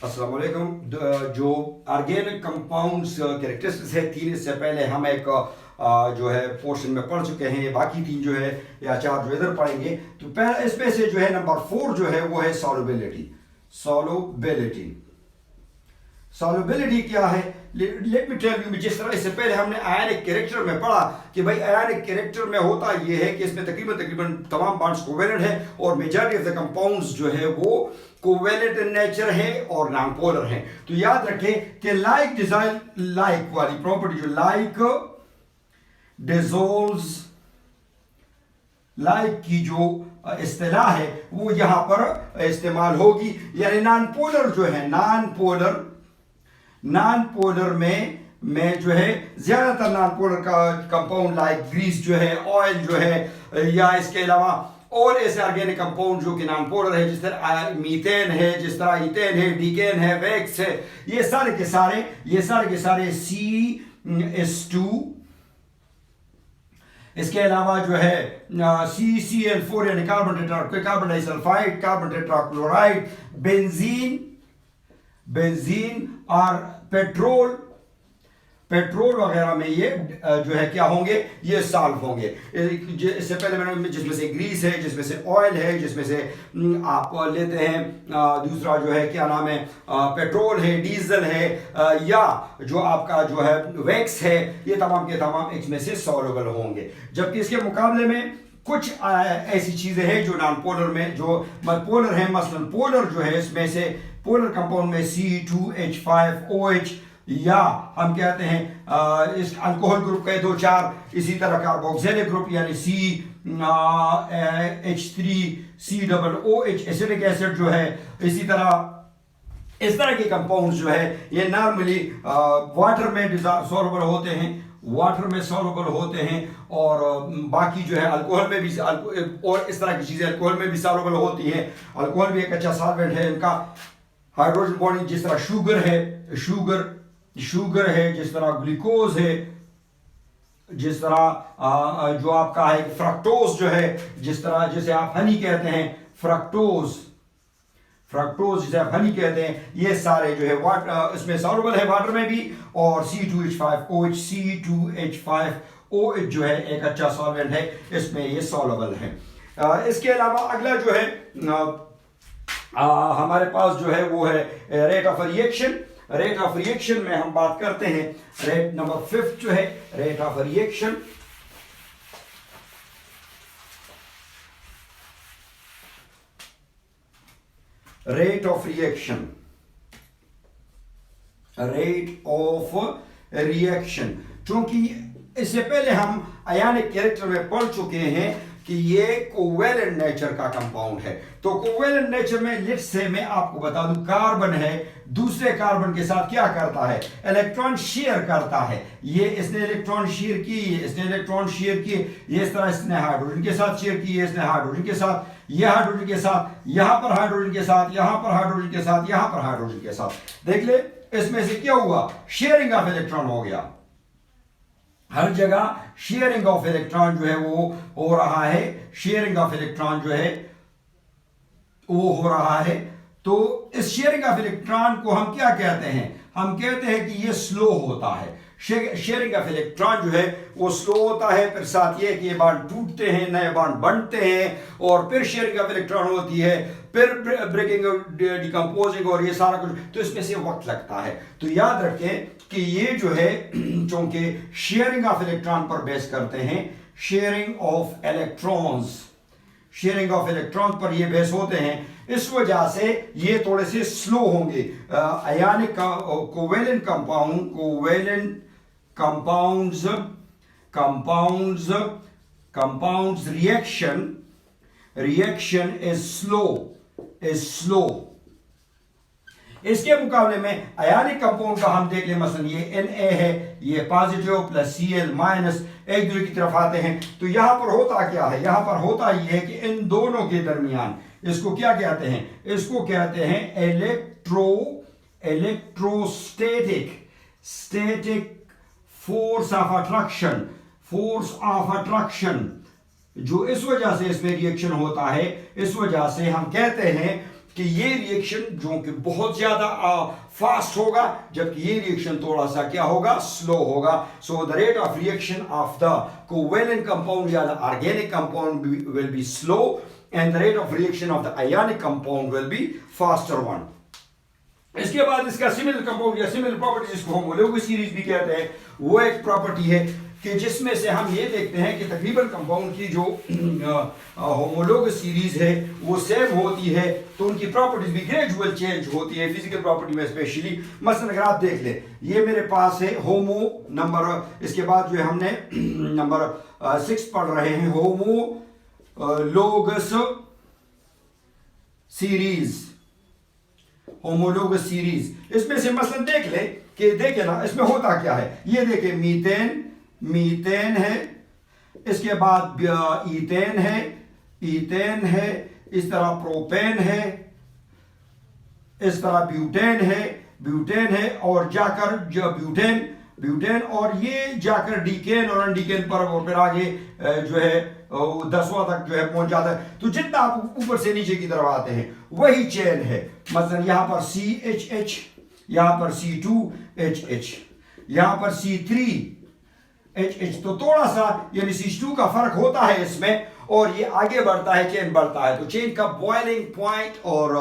अस्सलाम वालेकुम। जो ऑर्गेनिक कंपाउंड्स कैरेक्टरिस्टिक्स है तीन, इससे पहले हम एक जो है पोर्शन में पढ़ चुके हैं। बाकी तीन जो है या चार जो इधर पढ़ेंगे। तो पहला इसमें से जो है नंबर 4 जो है वो है सॉल्युबिलिटी। सॉल्युबिलिटी सॉल्युबिलिटी क्या है? Let me tell you. जिस तरह इससे पहले हमने आयनिक कैरेक्टर में पढ़ा कि भाई आयनिक कैरेक्टर में होता यह है कि इसमें तकरीबन तमाम बॉन्ड्स कोवेलेंट है और मेजॉरिटी ऑफ द कंपाउंड्स जो है वो कोवेलेंट इन नेचर है और नॉन पोलर है। तो याद रखें कि लाइक डिजाइन लाइक वाली प्रॉपर्टी जो लाइक डिसॉल्व्स लाइक की जो इस्तिलाह है वो यहां पर इस्तेमाल होगी। यानी नॉन पोलर जो है नॉन पोलर में जो है ज्यादातर नॉन पोलर का कंपाउंड लाइक ग्रीस जो है, ऑयल जो है, या इसके अलावा और ऐसे ऑर्गेनिक कंपाउंड जो कि नॉन पोलर है, जिस तरह मीथेन है, जिस तरह इथेन है, डीकेन है, वैक्स है, ये सारे के सारे CH2। इसके अलावा जो है CCl4 यानी carbon disulphide, carbon tetrachloride, benzene और पेट्रोल वगैरह में ये जो है क्या होंगे, ये सॉल्व होंगे। इससे पहले मैंने जिसमें से ग्रीस है, जिसमें से ऑयल है, जिसमें से आप लेते हैं दूसरा जो है क्या नाम है पेट्रोल है, डीजल है, या जो आपका जो है वैक्स है, ये तमाम के तमाम इसमें से सॉल्युबल होंगे। जबकि इसके मुकाबले में कुछ ऐसी चीजें हैं जो नॉन पोलर में जो पोलर है। मसलन पोलर जो है इसमें से पोलर कंपाउंड में C2H5OH, या हम कहते हैं इस अल्कोहल ग्रुप के 2-4, इसी तरह कार्बोक्सिलिक ग्रुप यानी CH3COOH एसिडिक एसिड जो है, इसी तरह के कंपाउंड्स जो है ये नॉर्मली वाटर में सॉल्युबल होते हैं और बाकी जो है अल्कोहल में भी और इस तरह की चीजें अल्कोहल में भी सॉल्युबल होती हैं। अल्कोहल भी एक अच्छा सॉल्वेंट है। इनका हाइड्रोजन बॉन्डिंग जिस तरह शुगर है, जिस तरह ग्लूकोज है, जिस तरह जो आपका है फ्रक्टोज जो है, जिसे आप हनी कहते हैं, फ्रक्टोज जिसे आप हनी कहते हैं, ये सारे जो है वाटर इसमें सॉल्युबल है वाटर में भी। और C2H5OH जो है एक अच्छा सॉल्वेंट है, इसमें ये सॉल्युबल है। इसके अलावा अगला जो है हमारे पास जो है वो है rate of reaction. Rate of reaction में हम बात करते हैं रेट नंबर 5 जो है rate of reaction. Rate of reaction चूंकि इससे पहले हम आयनिक कैरेक्टर में पढ़ चुके हैं कि ये कोवेलेंट नेचर का कंपाउंड है। तो कोवेलेंट नेचर में लेट्स से मैं आपको बता दूं, कार्बन है, दूसरे कार्बन के साथ क्या करता है, इलेक्ट्रॉन शेयर करता है। ये इसने इलेक्ट्रॉन शेयर की, इसने इलेक्ट्रॉन शेयर की, ये इस तरह इसने हाइड्रोजन के साथ शेयर की, इसने हाइड्रोजन के साथ, ये हाइड्रोजन के साथ, यहां पर हाइड्रोजन के साथ, यहां पर हाइड्रोजन के साथ, यहां पर हाइड्रोजन के साथ। देख ले इसमें से क्या हुआ, शेयरिंग ऑफ इलेक्ट्रॉन हो गया। हर जगह शेयरिंग ऑफ इलेक्ट्रॉन जो है वो हो रहा है, शेयरिंग ऑफ इलेक्ट्रॉन जो है वो हो रहा है। तो इस शेयरिंग ऑफ इलेक्ट्रॉन को हम क्या कहते हैं, हम कहते हैं कि ये स्लो होता है। शेयरिंग ऑफ इलेक्ट्रॉन जो है वो स्लो होता है। फिर साथ ये कि ये बॉन्ड टूटते हैं, नए बॉन्ड बनते हैं, और फिर शेयरिंग ऑफ इलेक्ट्रॉन होती है, फिर ब्रेकिंग डिकम्पोजिंग और ये सारा कुछ, तो इसमें से वक्त लगता है। तो याद रखें कि ये जो है चूंकि शेयरिंग ऑफ इलेक्ट्रॉन पर बेस करते हैं, शेयरिंग ऑफ इलेक्ट्रॉन पर ये बेस होते हैं, इस वजह से ये थोड़े से स्लो होंगे। Ionic covalent compounds reaction is slow. इसके मुकाबले में आयनिक कंपाउंड का हम देख लें, मसलन ये Na है, ये पॉजिटिव प्लस Cl माइनस एक दूसरे की तरफ आते हैं। तो यहां पर होता क्या है, यहां पर होता ये है कि इन दोनों के दरमियान इसको क्या कहते हैं, इसको कहते हैं इलेक्ट्रोस्टैटिक फोर्स ऑफ अट्रैक्शन जो इस वजह से इसमें रिएक्शन होता है। इस वजह से हम कहते हैं कि ये रिएक्शन जो कि बहुत ज्यादा फास्ट होगा, जबकि ये रिएक्शन थोड़ा सा क्या होगा, स्लो होगा. So the rate of reaction of the covalent compound या the organic compound will be slow and the rate of reaction of the ionic compound will be faster one. इसके बाद इसका सिमिलर कंपाउंड या similar property जिसको homologous series भी कहते हैं, वो एक प्रॉपर्टी है कि जिसमें से हम ये देखते हैं कि तकरीबन कंपाउंड की जो होमोलोगस सीरीज है वो सेम होती है, तो उनकी प्रॉपर्टीज भी ग्रेजुअल चेंज होती है फिजिकल प्रॉपर्टी में स्पेशली. मसलन अगर आप देख लें, ये मेरे पास है होमो नंबर, इसके बाद जो है हमने नंबर 6 पढ़ रहे हैं होमोलोगस सीरीज. होमोलोगस सीरीज, इसमें से मसलन देख ले कि देखे ना इसमें होता क्या है. ये देखे मीथेन है, इसके बाद ईथेन है, इस तरह प्रोपेन है, इस तरह ब्यूटेन है और जाकर जो ब्यूटेन और ये जाकर डीकेन और अनडीकेन पर और फिर आगे जो है 10वां तक जो है पहुंच जाता है. तो जितना आप ऊपर से नीचे की तरफ आते हैं वही चेन है. मतलब यहां पर CHH, यहां पर C2HH, यहां पर C3HH, तो थोड़ा सा यानी CH2 का फर्क होता है इसमें, और ये आगे बढ़ता है, चेन बढ़ता है. तो चेन का बॉइलिंग पॉइंट और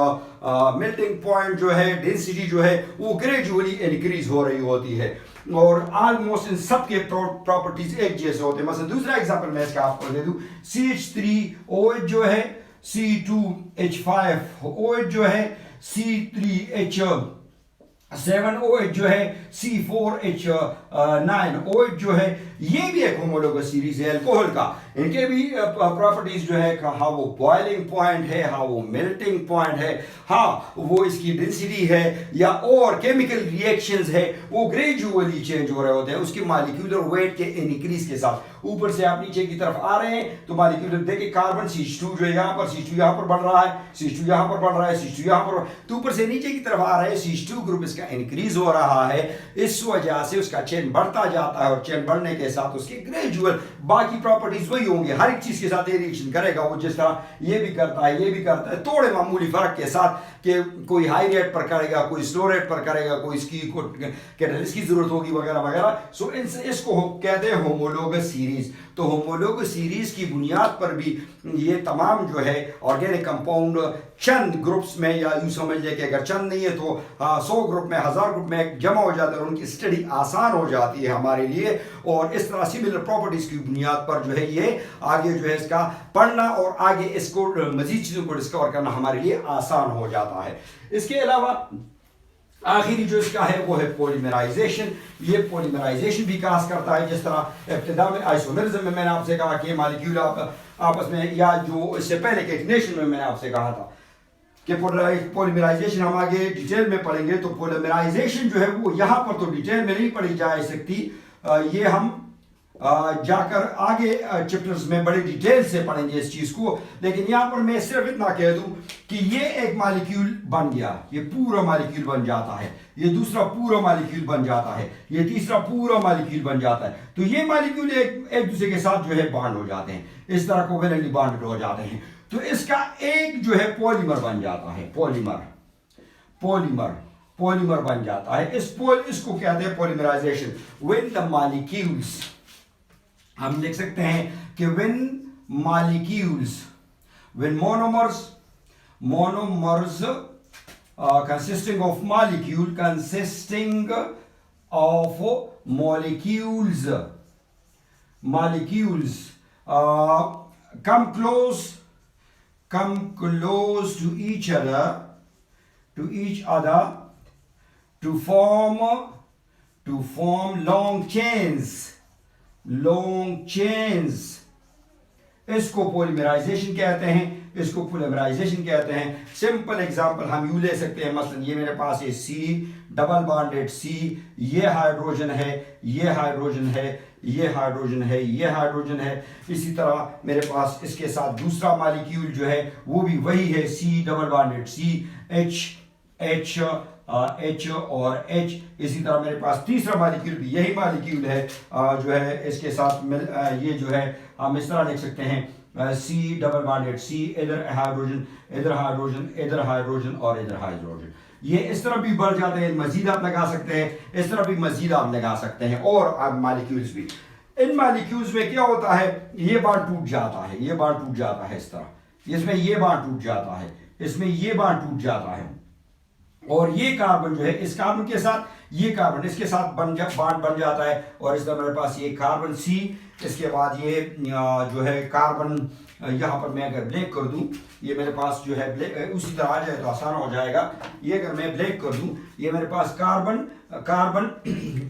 मेल्टिंग पॉइंट जो है, डेंसिटी जो है, वो ग्रेजुअली इंक्रीज हो रही होती है और ऑलमोस्ट इन सब के प्रॉपर्टीज एक जैसे होते हैं. मतलब दूसरा एग्जांपल मैं इसका आपको दे दूं, CH3OH जो है, C2H5OH जो है, C3H7OH जो है, C4H9OH जो है, ये भी एक होमोलोगस सीरीज है अल्कोहल का. इनके भी प्रॉपर्टीज जो है, हाँ वो बॉइलिंग पॉइंट है, हाँ वो मेल्टिंग पॉइंट है, हाँ वो इसकी डेंसिटी है, या और केमिकल रिएक्शंस है, वो ग्रेजुअली चेंज हो रहे होते हैं उसके मॉलिक्यूलर वेट के इंक्रीज के साथ. ऊपर से आप नीचे की तरफ आ रहे हैं तो मॉलिक्यूलर देखिए, कार्बन CH2 जो है यहाँ पर, CH2 यहाँ पर बढ़ रहा है, CH2 यहाँ पर बढ़ रहा है, CH2 यहाँ पर, तो ऊपर से नीचे की तरफ आ रहे हैं, CH2 ग्रुप इसका इंक्रीज हो रहा है. इस वजह से उसका चेन बढ़ता जाता है और चेन बढ़ने के साथ उसके ग्रेजुअल बाकी प्रॉपर्टीज वही होंगे. हर एक चीज के साथ ये रिएक्शन करेगा, वो जिस तरह ये भी करता है, ये भी करता है, थोड़े मामूली फर्क के साथ कि कोई हाई रेट पर करेगा, कोई स्लो रेट पर करेगा, कोई इसकी कैटलिस्ट की जरूरत होगी वगैरह वगैरह. सो इसको कहते हैं होमोलोगस सीरीज. तो होमोलोगस सीरीज की बुनियाद पर भी ये तमाम जो है ऑर्गेनिक कंपाउंड चंद ग्रुप्स में, या यूं समझ ले कि अगर चंद नहीं है तो 100 ग्रुप में, 1000 ग्रुप में जमा हो जाते हैं और उनकी स्टडी आसान हो जाती है हमारे लिए. और इस तरह सिमिलर प्रॉपर्टीज की बुनियाद पर जो है ये आगे जो है इसका पढ़ना और आगे इसको मजीद चीजों को डिस्कवर करना हमारे लिए आसान हो जाता है. इसके अलावा आखिरी जो इसका है वो है पॉलीमराइजेशन. ये पॉलीमराइजेशन भी काज करता है. जिस तरह इब्तिदा में आइसोमेरिज्म में मैंने आपसे कहा कि मॉलिक्यूल आपस में, या जो इससे पहले कैटिनेशन में मैंने आपसे कहा था कि पॉलीमराइजेशन हम आगे डिटेल में पढ़ेंगे. तो पॉलीमराइजेशन जो है वो यहाँ पर तो डिटेल में नहीं पढ़ी जा सकती, ये हम जाकर आगे चैप्टर्स में बड़े डिटेल से पढ़ेंगे इस चीज को. लेकिन यहां पर मैं सिर्फ इतना कह दूं कि ये एक मॉलिक्यूल बन गया, ये पूरा मॉलिक्यूल बन जाता है, ये दूसरा पूरा मॉलिक्यूल बन जाता है, ये तीसरा पूरा मॉलिक्यूल बन जाता है. तो ये मॉलिक्यूल एक दूसरे के साथ जो है बॉन्ड हो जाते हैं, इस तरह कोवेलेंटली बॉन्डेड हो जाते हैं. तो इसका एक जो है पॉलीमर बन जाता है, पॉलीमर बन जाता है. इसको कहते हैं पॉलीमराइजेशन. व्हेन द मॉलिक्यूल्स, हम लिख सकते हैं कि when monomers consisting of molecules come close to each other to form long chains. इसको पॉलीमराइजेशन कहते हैं. सिंपल एग्जांपल हम यूं ले सकते हैं. मसलन ये मेरे पास है C, डबल बॉन्डेड C, ये हाइड्रोजन है, ये हाइड्रोजन है, ये हाइड्रोजन है, ये हाइड्रोजन है. इसी तरह मेरे पास इसके साथ दूसरा मॉलिक्यूल जो है वो भी वही है, C, double bonded C, H और H. इसी तरह मेरे पास तीसरा मॉलिक्यूल भी यही मॉलिक्यूल है जो है इसके साथ ये जो है हम इस तरह लिख सकते हैं सी डबल बॉन्डेड सी, इधर हाइड्रोजन, इधर हाइड्रोजन, इधर हाइड्रोजन और इधर हाइड्रोजन। ये इस तरह भी बढ़ जाते हैं, मजीद आप लगा सकते हैं, इस तरह भी मजीद आप लगा सकते हैं। और अब मॉलिक्यूल्स भी, इन मॉलिक्यूल्स में क्या होता है, ये बॉन्ड टूट जाता है, ये बॉन्ड टूट जाता है इस तरह, इसमें ये बॉन्ड टूट जाता है, इसमें ये बॉन्ड टूट जाता है, और ये कार्बन जो है इस कार्बन के साथ, ये कार्बन इसके साथ बॉन्ड बन जाता है। और इस तरह मेरे पास ये कार्बन सी, इसके बाद ये जो है कार्बन, यहाँ पर मैं अगर ब्लैक कर दूं, ये मेरे पास जो है ब्लैक उसी तरह आ जाए तो आसान हो जाएगा। ये अगर मैं ब्लैक कर दूं, ये मेरे पास कार्बन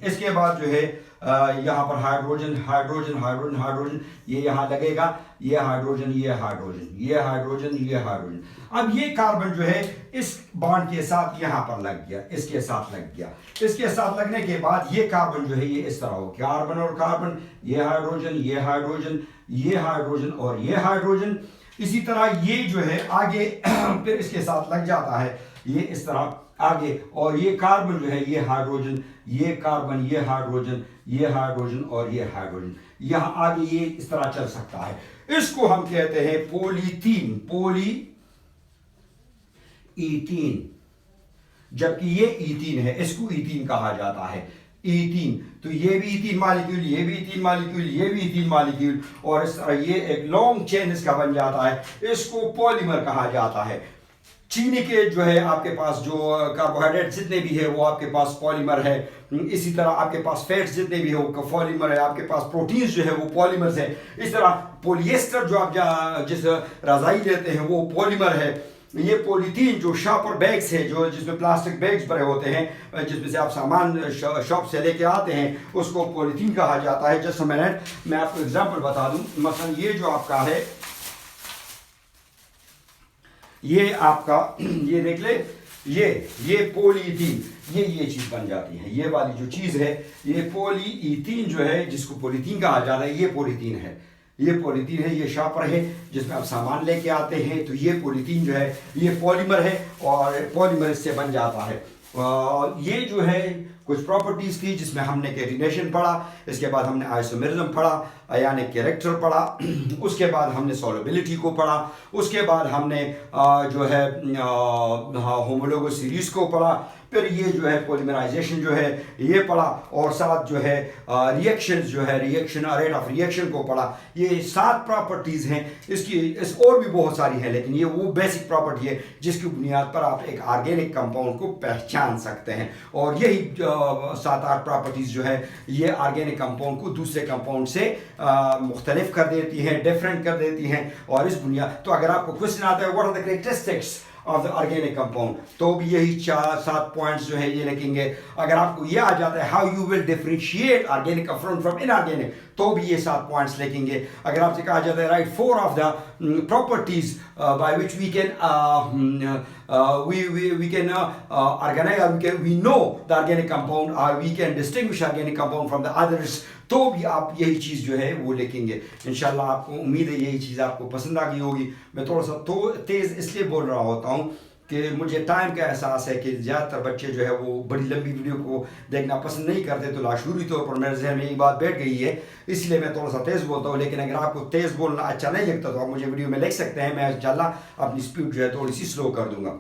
इसके बाद जो है यहाँ पर हाइड्रोजन हाइड्रोजन हाइड्रोजन हाइड्रोजन, ये यहाँ लगेगा, ये हाइड्रोजन ये हाइड्रोजन ये हाइड्रोजन ये हाइड्रोजन। अब ये कार्बन जो है इस बॉन्ड के साथ यहाँ पर लग गया, इसके साथ लग गया, इसके साथ लगने के बाद ये कार्बन जो है ये इस तरह हो, कार्बन और कार्बन, ये हाइड्रोजन ये हाइड्रोजन ये हाइड्रोजन और ये हाइड्रोजन। इसी तरह ये जो है आगे फिर इसके साथ लग जाता है, ये इस तरह आगे, और ये कार्बन जो है ये हाइड्रोजन ये कार्बन ये हाइड्रोजन ये हाइड्रोजन और ये हाइड्रोजन, यहाँ आगे ये इस तरह चल सकता है। इसको हम कहते हैं पॉलीथीन, पॉली ईथीन, जबकि ये ईथीन है, इसको ईथीन कहा जाता है, ईथीन। तो ये भी ईथीन मॉलिक्यूल, ये भी ईथीन मॉलिक्यूल, ये भी ईथीन मॉलिक्यूल, और इस तरह ये एक लॉन्ग चेन इसका बन जाता है, इसको पॉलीमर कहा जाता है। चीनी के जो है आपके पास जो कार्बोहाइड्रेट जितने भी है वो आपके पास पॉलीमर है, इसी तरह आपके पास फैट्स जितने भी है वो पॉलीमर है, आपके पास प्रोटीन्स जो है वो पॉलीमर्स है। इस तरह पॉलिएस्टर जो आप जिस रजाई लेते हैं वो पॉलीमर है। ये पॉलीथीन जो शॉपर बैग्स है, जो जिसमें प्लास्टिक बैग्स भरे होते हैं, जिसमें से आप सामान शॉप से लेके आते हैं, उसको पॉलीथीन कहा जाता है। जस्ट मिनट, मैं आपको एग्जांपल बता दूं, मसलन ये जो आपका है, ये आपका ये देख ले, ये पॉलीथीन, ये चीज बन जाती है, ये वाली जो चीज है ये पॉलीथीन जो है, जिसको पॉलीथीन कहा जाता है, ये पॉलीथीन है, ये पॉलीथीन है, ये शॉपर है जिसमें आप सामान लेके आते हैं। तो ये पॉलीथीन जो है ये पॉलीमर है, और पॉलीमर इससे बन जाता है। ये जो है कुछ प्रॉपर्टीज थी जिसमें हमने कैटिनेशन पढ़ा, इसके बाद हमने आइसोमेरिज्म पढ़ा, आयनिक कैरेक्टर पढ़ा, उसके बाद हमने सॉल्युबिलिटी को पढ़ा, उसके बाद हमने जो है होमोलोगस सीरीज को पढ़ा, फिर ये जो है पॉलीमराइजेशन जो है ये पढ़ा, और साथ जो है रिएक्शंस जो है रिएक्शन रेट ऑफ रिएक्शन को पढ़ा। ये 7 प्रॉपर्टीज हैं, इस और भी बहुत सारी हैं, लेकिन ये वो बेसिक प्रॉपर्टी है जिसकी बुनियाद पर आप एक ऑर्गेनिक कंपाउंड को पहचान सकते हैं। और यही 7-8 प्रॉपर्टीज जो है ये ऑर्गेनिक कंपाउंड को दूसरे कंपाउंड से मुख्तलिफ कर देती हैं, डिफरेंट कर देती हैं। और इस बुनियाद, तो अगर आपको क्वेश्चन आता है what are the characteristics of the organic compound, तो भी यही 4-7 पॉइंट्स जो है ये लिखेंगे। अगर आपको ये आ जाता है how you will differentiate organic compound from inorganic, तो भी ये 7 पॉइंट्स लिखेंगे। अगर आपसे कहा जाता है write 4 of the properties by which we can organize, we know the organic compound, or we can distinguish organic compound from the others, तो भी आप यही चीज़ जो है वो लिखेंगे। इंशाल्लाह आपको उम्मीद है यही चीज़ आपको पसंद आ गई होगी। मैं थोड़ा सा तेज़ इसलिए बोल रहा होता हूँ कि मुझे टाइम का एहसास है कि ज़्यादातर बच्चे जो है वो बड़ी लंबी वीडियो को देखना पसंद नहीं करते, तो लाशूरी तौर पर मेरे जहन में ये बात बैठ गई है, इसलिए मैं थोड़ा सा तेज़ बोलता हूँ। लेकिन अगर आपको तेज़ बोलना अच्छा नहीं लगता तो आप मुझे वीडियो में लिख सकते हैं, मैं इंशाल्लाह अपनी स्पीड जो है थोड़ी सी स्लो कर दूँगा।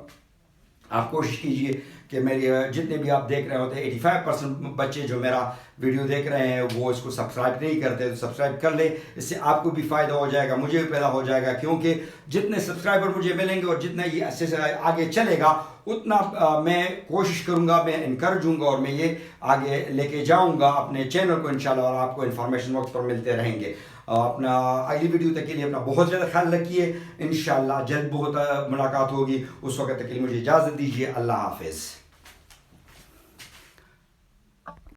आप कोशिश कीजिए कि मेरी जितने भी आप देख रहे होते हैं 85% बच्चे जो मेरा वीडियो देख रहे हैं वो इसको सब्सक्राइब नहीं करते, तो सब्सक्राइब कर ले, इससे आपको भी फ़ायदा हो जाएगा, मुझे भी पैदा हो जाएगा। क्योंकि जितने सब्सक्राइबर मुझे मिलेंगे और जितना ये अच्छे से आगे चलेगा उतना मैं कोशिश करूँगा, मैं इनकरेज हूँगा और मैं ये आगे लेके जाऊँगा अपने चैनल को इंशाल्लाह, और आपको इन्फॉर्मेशन वक्त पर मिलते रहेंगे। अपना अगली वीडियो तक के लिए अपना बहुत ज़्यादा ख्याल रखिए। इंशाल्लाह जल्द बहुत मुलाकात होगी, उस वक्त तक के लिए मुझे इजाज़त दीजिए। अल्लाह हाफिज़।